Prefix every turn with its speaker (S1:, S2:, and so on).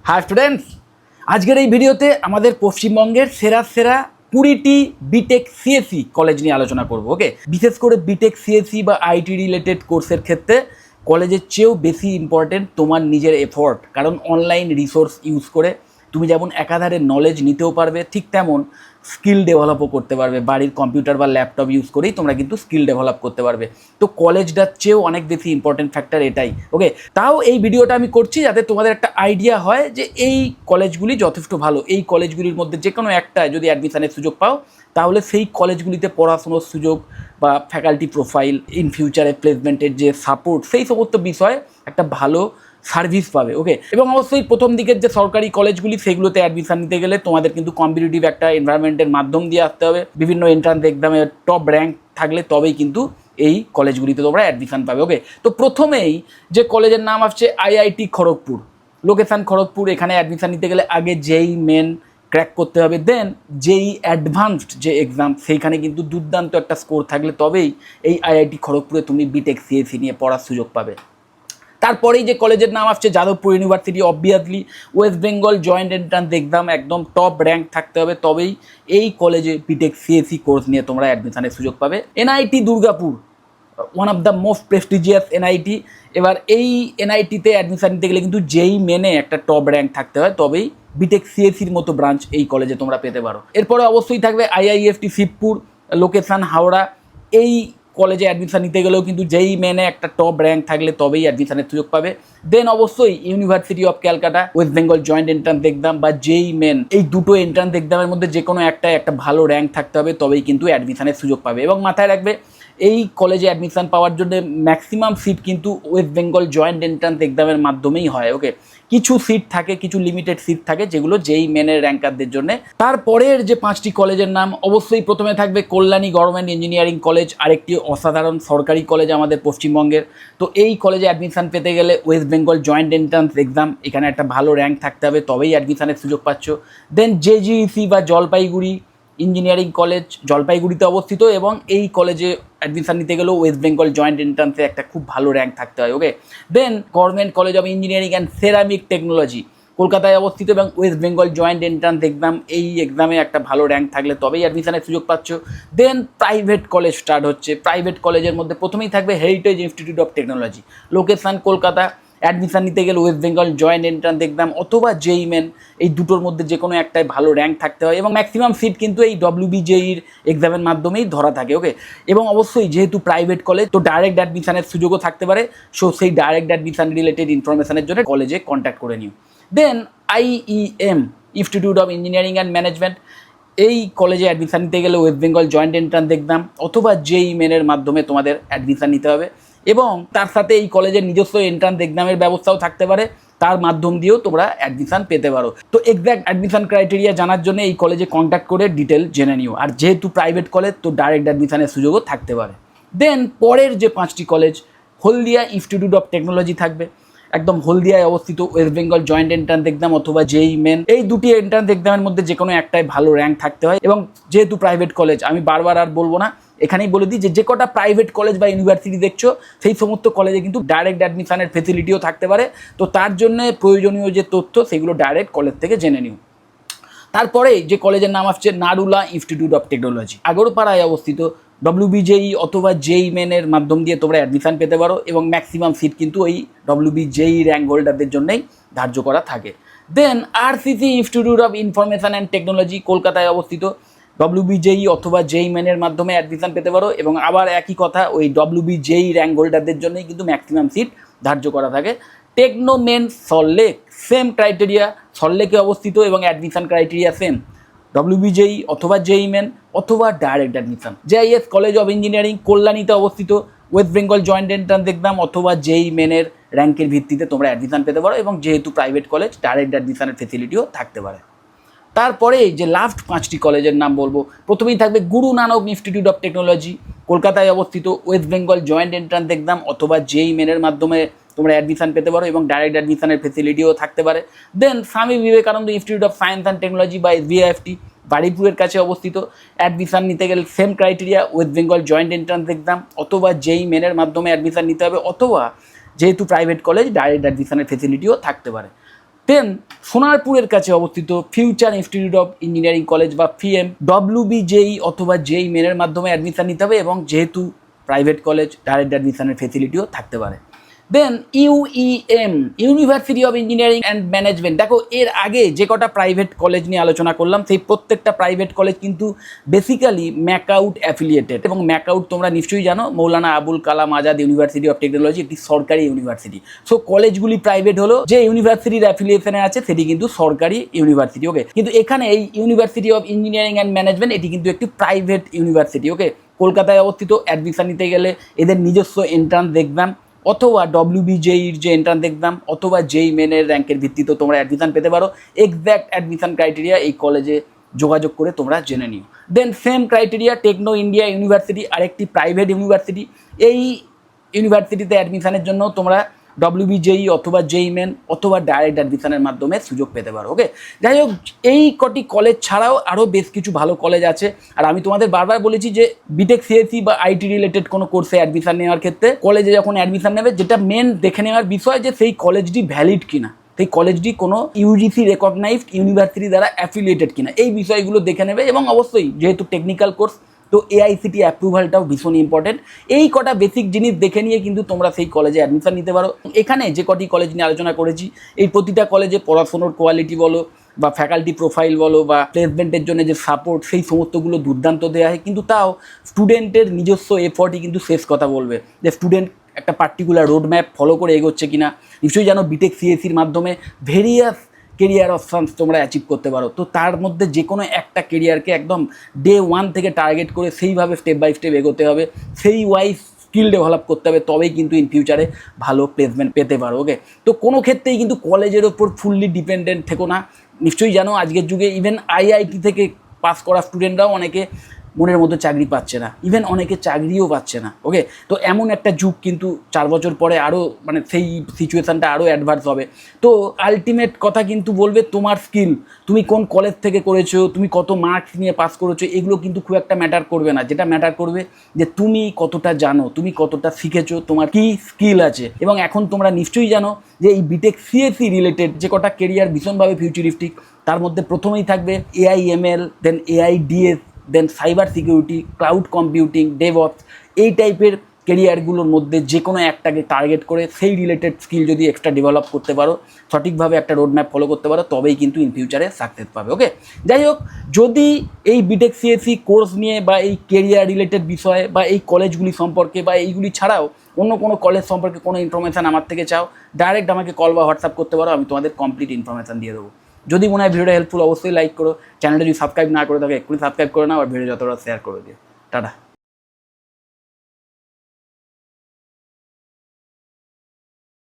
S1: Hi students, आजकेर এই ভিডিওতে আমাদের পশ্চিমবঙ্গের সেরা সেরা 20টি বিটেক সিএসসি কলেজ নিয়ে আলোচনা করব। ওকে, বিশেষ করে বিটেক সিএসসি বা আইটি রিলেটেড কোর্সের ক্ষেত্রে কলেজের চেয়েও বেশি ইম্পর্টেন্ট তোমার নিজের এফোর্ট। কারণ অনলাইন রিসোর্স ইউজ করে তুমি যেমন একাধারে নলেজ নিতেও পারবে, ঠিক তেমন স্কিল ডেভেলপও করতে পারবে। বাড়ির কম্পিউটার বা ল্যাপটপ ইউজ করেই তোমরা কিন্তু স্কিল ডেভেলপ করতে পারবে। তো কলেজটার চেয়েও অনেক বেশি ইম্পর্টেন্ট ফ্যাক্টর এটাই। ওকে, তাও এই ভিডিওটা আমি করছি যাতে তোমাদের একটা আইডিয়া হয় যে এই কলেজগুলি যথেষ্ট ভালো। এই কলেজগুলির মধ্যে যে কোনো একটায় যদি অ্যাডমিশনের সুযোগ পাও তাহলে সেই কলেজগুলিতে পড়াশোনার সুযোগ বা ফ্যাকাল্টি প্রোফাইল, ইন ফিউচারে প্লেসমেন্টের যে সাপোর্ট, সেই সমস্ত বিষয়ে একটা ভালো সার্ভিস পাবে। ওকে, এবং অবশ্যই প্রথম দিকের যে সরকারি কলেজগুলি সেগুলোতে অ্যাডমিশন নিতে গেলে তোমাদের কিন্তু কম্পিটিটিভ একটা এনভায়রনমেন্টের মাধ্যম দিয়ে আসতে হবে। বিভিন্ন এন্ট্রান্স এক্সামে টপ র্যাঙ্ক থাকলে তবেই কিন্তু এই কলেজগুলিতে তোমরা অ্যাডমিশন পাবে। ওকে, তো প্রথমেই যে কলেজের নাম আসছে আইআইটি খড়গপুর, লোকেশান খড়গপুর। এখানে অ্যাডমিশন নিতে গেলে আগে জেই মেন ক্র্যাক করতে হবে, দেন জেই অ্যাডভান্সড যে এক্সাম সেইখানে কিন্তু দুর্দান্ত একটা স্কোর থাকলে তবেই এই আইআইটি খড়গপুরে তুমি বিটেক সিএসসি নিয়ে পড়ার সুযোগ পাবে। তারপরেই যে কলেজের নাম আসছে Jadavpur university. Obviously West Bengal joint entrance exam একদম টপ র্যাঙ্ক থাকতে হবে, তবেই এই কলেজে বিটেক সিএসসি কোর্স নিয়ে তোমরা অ্যাডমিশনের সুযোগ পাবে। NIT Durgapur, one of the most prestigious NIT. এবার এই এনআইটিতে অ্যাডমিশন নিতে গেলে কিন্তু যেই মেনে একটা টপ র্যাঙ্ক থাকতে হয়, তবেই বিটেক সিএসসির মতো ব্রাঞ্চ এই কলেজে তোমরা পেতে পারো। এরপরে অবশ্যই থাকবে আইআইএফটি শিবপুর, লোকেশান হাওড়া। এই কলেজে অ্যাডমিশন নিতে গেলেও কিন্তু যেই মেনে একটা টপ র্যাঙ্ক থাকলে তবেই অ্যাডমিশনের সুযোগ পাবে। দেন অবশ্যই university of Calcutta, West Bengal joint entrance exam বা যেই মেন, এই দুটো এন্ট্রান্স এক্সামের মধ্যে যে কোনো একটা ভালো র্যাঙ্ক থাকতে হবে, তবেই কিন্তু অ্যাডমিশনের সুযোগ পাবে। এবং মাথায় রাখবে এই কলেজে অ্যাডমিশন পাওয়ার জন্য ম্যাক্সিমাম সিট কিন্তু ওয়েস্ট বেঙ্গল জয়েন্ট এন্ট্রান্স এক্সামের মাধ্যমেই হয়। ওকে, কিছু সিট থাকে, কিছু লিমিটেড সিট থাকে যেগুলো যেই মেনের র্যাঙ্কারদের জন্য। তারপরের যে 5টি কলেজের নাম, অবশ্যই প্রথমে থাকবে কল্যাণী গভর্নমেন্ট ইঞ্জিনিয়ারিং কলেজ, আরেকটি অসাধারণ সরকারি কলেজ আমাদের পশ্চিমবঙ্গের। তো এই কলেজে অ্যাডমিশন পেতে গেলে West Bengal joint entrance exam, এখানে একটা ভালো র্যাঙ্ক থাকতে হবে তবেই অ্যাডমিশনের সুযোগ পাচ্ছ। দেন জেজিইসি বা জলপাইগুড়ি ইঞ্জিনিয়ারিং কলেজ, জলপাইগুড়িতে অবস্থিত, এবং এই কলেজে অ্যাডমিশন নিতে গেলেও ওয়েস্ট বেঙ্গল জয়েন্ট এন্ট্রান্সে একটা খুব ভালো র্যাঙ্ক থাকতে হয়। Okay, then government college of engineering and ceramic technology, কলকাতায় অবস্থিত, এবং West Bengal joint entrance exam, এই এক্সামে একটা ভালো র্যাঙ্ক থাকলে তবেই অ্যাডমিশনের সুযোগ পাচ্ছ। দেন প্রাইভেট কলেজ স্টার্ট হচ্ছে। প্রাইভেট কলেজের মধ্যে প্রথমেই থাকবে heritage institute of technology, location Kolkata. Admission নিতে গেলে West Bengal joint entrance exam অথবা যেই মেন, এই দুটোর মধ্যে যে কোনো একটাই ভালো র্যাঙ্ক থাকতে হয়, এবং ম্যাক্সিমাম সিট কিন্তু এই ডব্লিউবিজেইর এক্সামের মাধ্যমেই ধরা থাকে। ওকে, এবং অবশ্যই যেহেতু প্রাইভেট কলেজ তো ডাইরেক্ট অ্যাডমিশনের সুযোগও থাকতে পারে। সো সেই ডাইরেক্ট অ্যাডমিশন রিলেটেড ইনফরমেশনের জন্য কলেজে কন্ট্যাক্ট করে নিও। Then IEM, institute of engineering and management. এই কলেজে অ্যাডমিশন নিতে গেলে West Bengal joint entrance exam অথবা যেই মেনের মাধ্যমে তোমাদের অ্যাডমিশন নিতে হবে, এবং তার সাথে এই কলেজের নিজস্ব এন্ট্রান্স এক্সামের ব্যবস্থাও থাকতে পারে, তার মাধ্যম দিয়েও তোমরা অ্যাডমিশন পেতে পারো। তো এক্স্যাক্ট অ্যাডমিশন ক্রাইটেরিয়া জানার জন্য এই কলেজে কন্ট্যাক্ট করে ডিটেল জেনে নিও। আর যেহেতু প্রাইভেট কলেজ তো ডাইরেক্ট অ্যাডমিশনের সুযোগও থাকতে পারে। দেন পরের যে 5টি college, Haldia institute of technology থাকবে, একদম হলদিয়ায় অবস্থিত, West Bengal joint entrance exam অথবা যেই মেন, এই দুটি এন্ট্রান্স এক্সামের মধ্যে যে কোনো একটাই ভালো র্যাঙ্ক থাকতে হয়। এবং যেহেতু প্রাইভেট কলেজ, আমি বারবার আর বলবো না, এখানেই বলে দিই যে কটা প্রাইভেট কলেজ বা ইউনিভার্সিটি দেখছো সেই সমস্ত কলেজে কিন্তু ডাইরেক্ট অ্যাডমিশনের ফেসিলিটিও থাকতে পারে। তো তার জন্য প্রয়োজনীয় যে তথ্য সেগুলো ডাইরেক্ট কলেজ থেকে জেনে নিও। তারপরে যে কলেজের নাম আসছে নারুলা ইনস্টিটিউট অফ টেকনোলজি, আগরপাড়ায় অবস্থিত। ডব্লিউবিজেই অথবা যেই মেনের মাধ্যম দিয়ে তোমরা অ্যাডমিশন পেতে পারো, এবং ম্যাক্সিমাম সিট কিন্তু ওই ডব্লিউবিজেই র্যাঙ্ক হোল্ডারদের জন্যই ধার্য করা থাকে। Then RCC institute of information and technology, কলকাতায় অবস্থিত। ডব্লিউবিজেই অথবা যেই মেনের মাধ্যমে অ্যাডমিশন পেতে পারো, এবং আবার একই কথা, ওই ডব্লিউবিজেই র্যাঙ্ক হোল্ডারদের জন্যই কিন্তু ম্যাক্সিমাম সিট ধার্য করা থাকে। টেকনোমেন সল্টলেক, সেম ক্রাইটেরিয়া, সল্টলেকে অবস্থিত, এবং অ্যাডমিশন ক্রাইটেরিয়া সেম, ডব্লিউবিজেই অথবা যেই মেন অথবা direct admission. JIS college of engineering, কল্যাণীতে অবস্থিত, West Bengal joint entrance exam অথবা যেই মেনের র্যাঙ্কের ভিত্তিতে তোমরা অ্যাডমিশন পেতে পারো, এবং যেহেতু প্রাইভেট কলেজ ডাইরেক্ট অ্যাডমিশনের ফেসিলিটিও থাকতে পারে। তারপরে যে লাস্ট 5টি কলেজের নাম বলবো, প্রথমেই থাকবে Guru Nanak institute of technology, কলকাতায় অবস্থিত, West Bengal joint entrance exam অথবা যেই মেনের মাধ্যমে তোমরা অ্যাডমিশন পেতে পারো, এবং ডাইরেক্ট অ্যাডমিশনের ফেসিলিটিও থাকতে পারে। দেন Swami Vivekananda institute of science and technology বা এসবিআইএফটি, বারুইপুরের কাছে অবস্থিত। অ্যাডমিশন নিতে গেলে same criteria, West Bengal joint entrance exam অথবা যেই মেনের মাধ্যমে অ্যাডমিশন নিতে হবে, অথবা যেহেতু প্রাইভেট কলেজ ডাইরেক্ট অ্যাডমিশনের ফেসিলিটিও থাকতে পারে। দেন সোনারপুরের কাছে অবস্থিত future institute of engineering college বা ফিএম WBJEE অথবা JEE মেনের মাধ্যমে অ্যাডমিশন নিতে হবে, এবং যেহেতু প্রাইভেট কলেজ ডাইরেক্ট অ্যাডমিশনের ফেসিলিটিও থাকতে পারে। দেন UEM university of engineering and management. দেখো, এর আগে যে কটা প্রাইভেট কলেজ নিয়ে আলোচনা করলাম সেই প্রত্যেকটা প্রাইভেট কলেজ কিন্তু বেসিক্যালি ম্যাকআউট অ্যাফিলিয়েটেড, এবং ম্যাকআউট তোমরা নিশ্চয়ই জানো Maulana Abul Kalam Azad university of technology একটি সরকারি ইউনিভার্সিটি। সো কলেজগুলি প্রাইভেট হলো, যে ইউনিভার্সিটির অ্যাফিলিয়েশনে আছে সেটি কিন্তু সরকারি ইউনিভার্সিটি। ওকে, কিন্তু এখানে এই university of engineering and management এটি কিন্তু একটি প্রাইভেট ইউনিভার্সিটি। ওকে, কলকাতায় অবস্থিত। অ্যাডমিশন নিতে গেলে এদের নিজস্ব এন্ট্রান্স এক্সাম অথবা WBJEE যে এন্ট্রান্স এক্সাম অথবা JEE মেনের র্যাঙ্কের ভিত্তিতে তোমরা অ্যাডমিশন পেতে পারো। এক্স্যাক্ট অ্যাডমিশন ক্রাইটেরিয়া এই কলেজে যোগাযোগ করে তোমরা জেনে নিও। Then same criteria Techno India University, আরেকটি প্রাইভেট ইউনিভার্সিটি। এই ইউনিভার্সিটিতে অ্যাডমিশনের জন্য তোমরা WBJEE অথবা JEE মেন অথবা ডাইরেক্ট অ্যাডমিশনের মাধ্যমে সুযোগ পেতে পারো। ওকে, যাই হোক, এই কটি কলেজ ছাড়াও আরও বেশ কিছু ভালো কলেজ আছে। আর আমি তোমাদের বারবার বলেছি যে বিটেক CSE বা IT রিলেটেড কোনো কোর্সে অ্যাডমিশন নেওয়ার ক্ষেত্রে কলেজে যখন অ্যাডমিশন নেবে, যেটা মেন দেখে নেওয়ার বিষয় যে সেই কলেজটি ভ্যালিড কিনা, সেই কলেজটি কোনো UGC রেকগনাইজড ইউনিভার্সিটি দ্বারা অ্যাফিলিয়েটেড কিনা, এই বিষয়গুলো দেখে নেবে। এবং অবশ্যই যেহেতু টেকনিক্যাল কোর্স, তো AICTE অ্যাপ্রুভালটাও ভীষণ ইম্পর্টেন্ট। এই কটা বেসিক জিনিস দেখে নিয়ে কিন্তু তোমরা সেই কলেজে অ্যাডমিশন নিতে পারো। এখানে যে কটি কলেজ নিয়ে আলোচনা করেছি, এই প্রতিটা কলেজে পড়াশোনার কোয়ালিটি বলো বা ফ্যাকাল্টি প্রোফাইল বলো বা প্লেসমেন্টের জন্য যে সাপোর্ট, সেই সমস্তগুলো দুর্দান্ত দেওয়া হয়। কিন্তু তাও স্টুডেন্টের নিজস্ব এফর্টই কিন্তু শেষ কথা বলবে যে স্টুডেন্ট একটা পার্টিকুলার রোড ম্যাপ ফলো করে এগোচ্ছে কিনা। নিশ্চয়ই জানো বিটেক CSEর মাধ্যমে ভেরিয়াস কেরিয়ার অপশানস তোমরা অ্যাচিভ করতে পারো। তো তার মধ্যে যে কোনো একটা কেরিয়ারকে একদম ডে 1 থেকে টার্গেট করে সেইভাবে স্টেপ বাই স্টেপ এগোতে হবে, সেই ওয়াইজ স্কিল ডেভেলপ করতে হবে, তবেই কিন্তু ইন ফিউচারে ভালো প্লেসমেন্ট পেতে পারো। ওকে, তো কোনো ক্ষেত্রেই কিন্তু কলেজের ওপর ফুললি ডিপেন্ডেন্ট থেকো না। নিশ্চয়ই জানো আজকের যুগে ইভেন IIT থেকে পাস করা স্টুডেন্টরাও অনেকে মনের মতো চাকরি পাচ্ছে না, ইভেন অনেকে চাকরিও পাচ্ছে না। ওকে, তো এমন একটা যুগ কিন্তু 4 বছর পরে আরও মানে সেই সিচুয়েশানটা আরও অ্যাডভান্স হবে। তো আলটিমেট কথা কিন্তু বলবে তোমার স্কিল, তুমি কোন কলেজ থেকে করেছো, তুমি কত মার্কস নিয়ে পাস করেছো, এগুলো কিন্তু খুব একটা ম্যাটার করবে না। যেটা ম্যাটার করবে যে তুমি কতটা জানো, তুমি কতটা শিখেছো, তোমার কী স্কিল আছে। এবং এখন তোমরা নিশ্চয়ই জানো যে এই বিটেক CSE রিলেটেড যে কটা কেরিয়ার ভীষণভাবে ফিউচারিস্টিক, তার মধ্যে প্রথমেই থাকবে AI/ML, then AI/DS, then cyber security, cloud computing, DevOps. এই টাইপের কেরিয়ারগুলোর মধ্যে যে কোনো একটাকে টার্গেট করে সেই রিলেটেড স্কিল যদি এক্সট্রা ডেভেলপ করতে পারো, সঠিকভাবে একটা রোড ম্যাপ ফলো করতে পারো, তবেই কিন্তু ইন ফিউচারে সাকসেস পাবে। ওকে, যাই হোক, যদি এই বিটেক CSE কোর্স নিয়ে বা এই কেরিয়ার রিলেটেড বিষয়ে বা এই কলেজগুলি সম্পর্কে বা এইগুলি ছাড়াও অন্য কোনো কলেজ সম্পর্কে কোনো ইনফরমেশান আমার থেকে চাও, ডাইরেক্ট আমাকে কল বা হোয়াটসঅ্যাপ করতে পারো, আমি তোমাদের কমপ্লিট ইনফরমেশান দিয়ে দেবো। যদি মনে হয় ভিডিওটা হেল্পফুল, অবশ্যই লাইক করো। চ্যানেলটা যদি সাবস্ক্রাইব না করে থাকো এক্ষুনি সাবস্ক্রাইব করে নাও, আর ভিডিও যতটা শেয়ার করে দিও। টাটা।